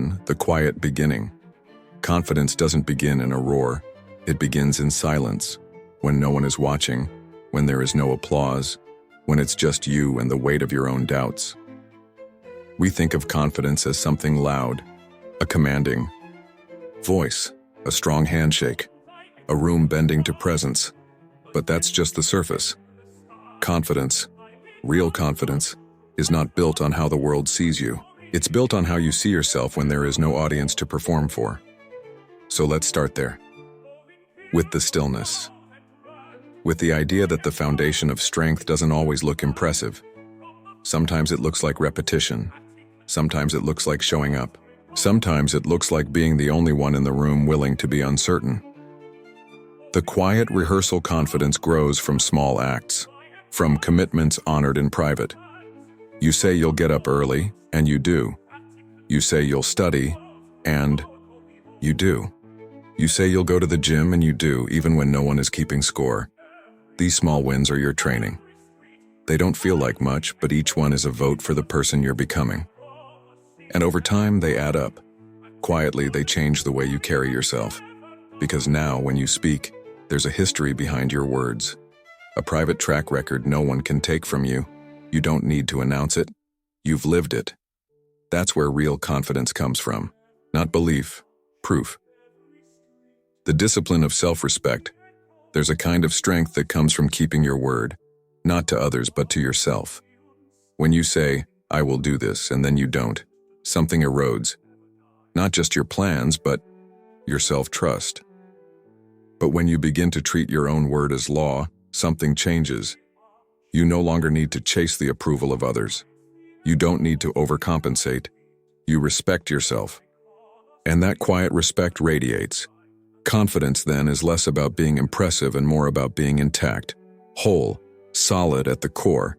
1. The quiet beginning. Confidence doesn't begin in a roar. It begins in silence, when no one is watching, when there is no applause, when it's just you and the weight of your own doubts. We think of confidence as something loud, a commanding voice, a strong handshake, a room bending to presence. But that's just the surface. Confidence, real confidence, is not built on how the world sees you. It's built on how you see yourself when there is no audience to perform for. So let's start there. With the stillness. With the idea that the foundation of strength doesn't always look impressive. Sometimes it looks like repetition. Sometimes it looks like showing up. Sometimes it looks like being the only one in the room willing to be uncertain. The quiet rehearsal confidence grows from small acts, from commitments honored in private. You say you'll get up early, and you do. You say you'll study, and you do. You say you'll go to the gym, and you do, even when no one is keeping score. These small wins are your training. They don't feel like much, but each one is a vote for the person you're becoming. And over time, they add up. Quietly, they change the way you carry yourself. Because now, when you speak, there's a history behind your words. A private track record no one can take from you. You don't need to announce it. You've lived it. That's where real confidence comes from. Not belief, proof. The discipline of self-respect. There's a kind of strength that comes from keeping your word, not to others but to yourself. When you say, I will do this, and then you don't, something erodes. Not just your plans, but your self-trust. But when you begin to treat your own word as law, something changes. You no longer need to chase the approval of others. You don't need to overcompensate. You respect yourself. And that quiet respect radiates. Confidence, then, is less about being impressive and more about being intact, whole, solid at the core.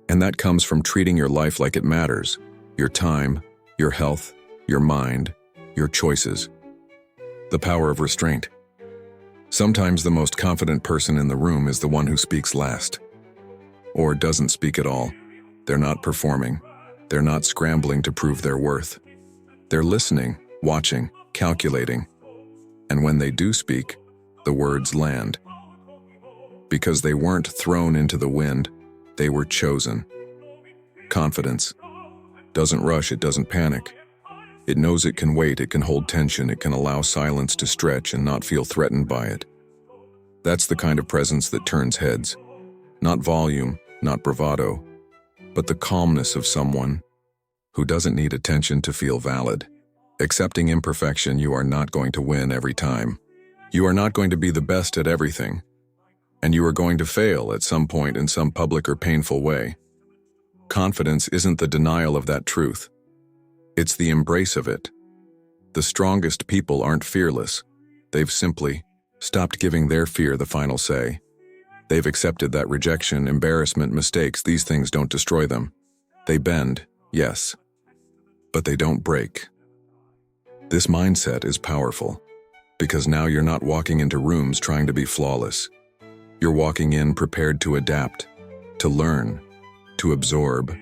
And that comes from treating your life like it matters. Your time, your health, your mind, your choices. The power of restraint. Sometimes the most confident person in the room is the one who speaks last. Or doesn't speak at all. They're not performing. They're not scrambling to prove their worth. They're listening, watching, calculating. And when they do speak, the words land. Because they weren't thrown into the wind, they were chosen. Confidence doesn't rush, it doesn't panic. It knows it can wait, it can hold tension, it can allow silence to stretch and not feel threatened by it. That's the kind of presence that turns heads. Not volume, not bravado, but the calmness of someone who doesn't need attention to feel valid. Accepting imperfection, you are not going to win every time. You are not going to be the best at everything. And you are going to fail at some point in some public or painful way. Confidence isn't the denial of that truth. It's the embrace of it. The strongest people aren't fearless. They've simply stopped giving their fear the final say. They've accepted that rejection, embarrassment, mistakes, these things don't destroy them. They bend, yes, but they don't break. This mindset is powerful, because now you're not walking into rooms trying to be flawless. You're walking in prepared to adapt, to learn, to absorb.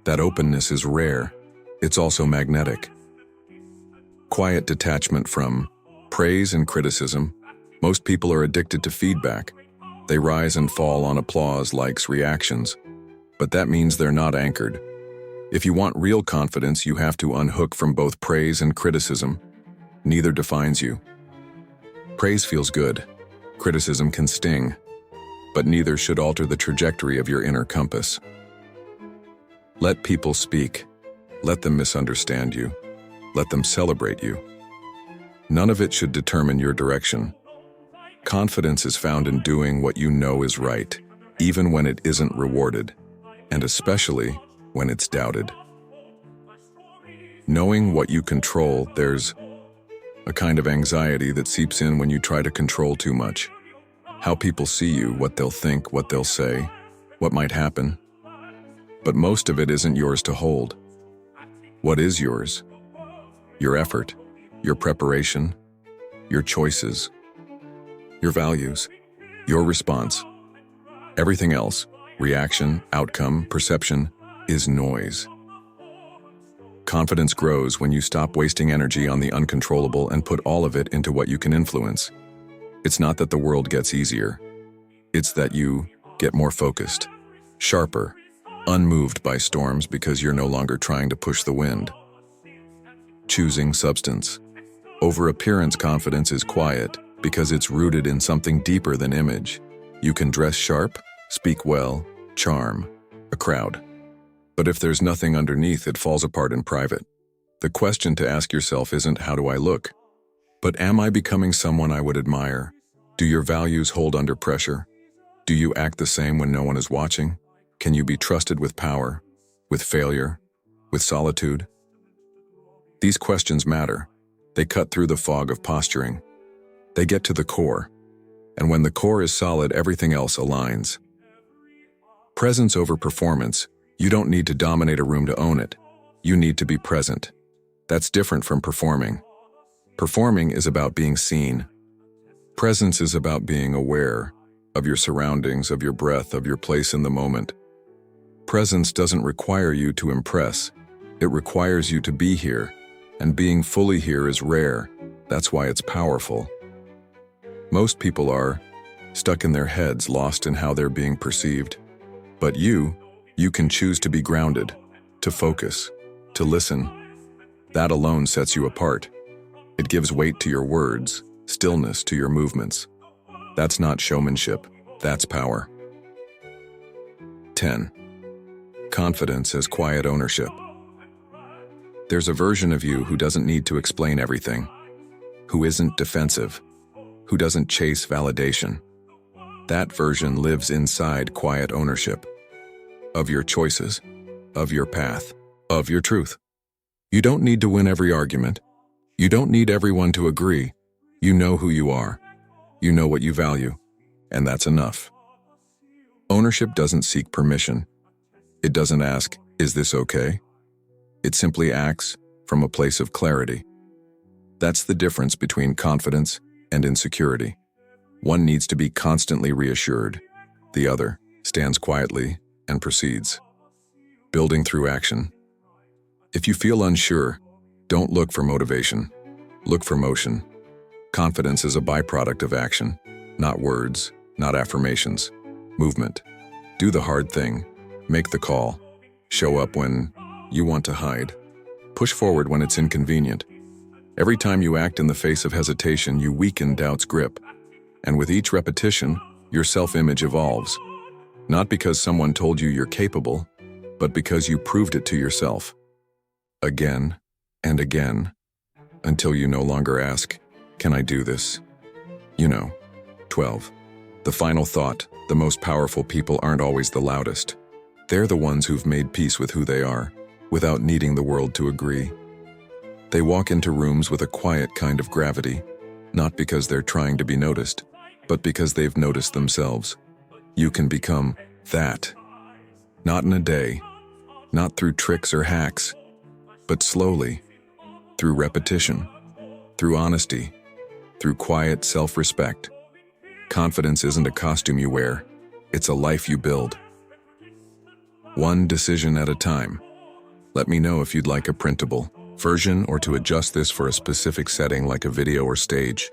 That openness is rare. It's also magnetic. Quiet detachment from praise and criticism. Most people are addicted to feedback. They rise and fall on applause, likes, reactions. But that means they're not anchored. If you want real confidence, you have to unhook from both praise and criticism. Neither defines you. Praise feels good. Criticism can sting. But neither should alter the trajectory of your inner compass. Let people speak. Let them misunderstand you. Let them celebrate you. None of it should determine your direction. Confidence is found in doing what you know is right, even when it isn't rewarded, and especially when it's doubted. Knowing what you control, there's a kind of anxiety that seeps in when you try to control too much. How people see you, what they'll think, what they'll say, what might happen. But most of it isn't yours to hold. What is yours? Your effort, your preparation, your choices, your values, your response. Everything else, reaction, outcome, perception, is noise. Confidence grows when you stop wasting energy on the uncontrollable and put all of it into what you can influence. It's not that the world gets easier. It's that you get more focused, sharper, unmoved by storms because you're no longer trying to push the wind. Choosing substance. Over appearance, confidence is quiet because it's rooted in something deeper than image. You can dress sharp, speak well, charm a crowd. But if there's nothing underneath, it falls apart in private. The question to ask yourself isn't how do I look, but am I becoming someone I would admire? Do your values hold under pressure? Do you act the same when no one is watching? Can you be trusted with power, with failure, with solitude? These questions matter. They cut through the fog of posturing. They get to the core. And when the core is solid, everything else aligns. Presence over performance. You don't need to dominate a room to own it. You need to be present. That's different from performing. Performing is about being seen. Presence is about being aware of your surroundings, of your breath, of your place in the moment. Presence doesn't require you to impress. It requires you to be here, and being fully here is rare. That's why it's powerful. Most people are stuck in their heads, lost in how they're being perceived. But you can choose to be grounded, to focus, to listen. That alone sets you apart. It gives weight to your words, stillness to your movements. That's not showmanship, that's power. 10. Confidence as quiet ownership. There's a version of you who doesn't need to explain everything, who isn't defensive, who doesn't chase validation. That version lives inside quiet ownership of your choices, of your path, of your truth. You don't need to win every argument. You don't need everyone to agree. You know who you are. You know what you value, and that's enough. Ownership doesn't seek permission. It doesn't ask, is this okay? It simply acts from a place of clarity. That's the difference between confidence and insecurity. One needs to be constantly reassured. The other stands quietly and proceeds. Building through action. If you feel unsure, don't look for motivation. Look for motion. Confidence is a byproduct of action, not words, not affirmations. Movement. Do the hard thing. Make the call. Show up when you want to hide. Push forward when it's inconvenient. Every time you act in the face of hesitation, you weaken doubt's grip. And with each repetition, your self-image evolves. Not because someone told you you're capable, but because you proved it to yourself. Again and again, until you no longer ask, can I do this? 12. The final thought, the most powerful people aren't always the loudest. They're the ones who've made peace with who they are, without needing the world to agree. They walk into rooms with a quiet kind of gravity, not because they're trying to be noticed, but because they've noticed themselves. You can become that. Not in a day, not through tricks or hacks, but slowly, through repetition, through honesty, through quiet self-respect. Confidence isn't a costume you wear, it's a life you build. One decision at a time. Let me know if you'd like a printable version or to adjust this for a specific setting like a video or stage.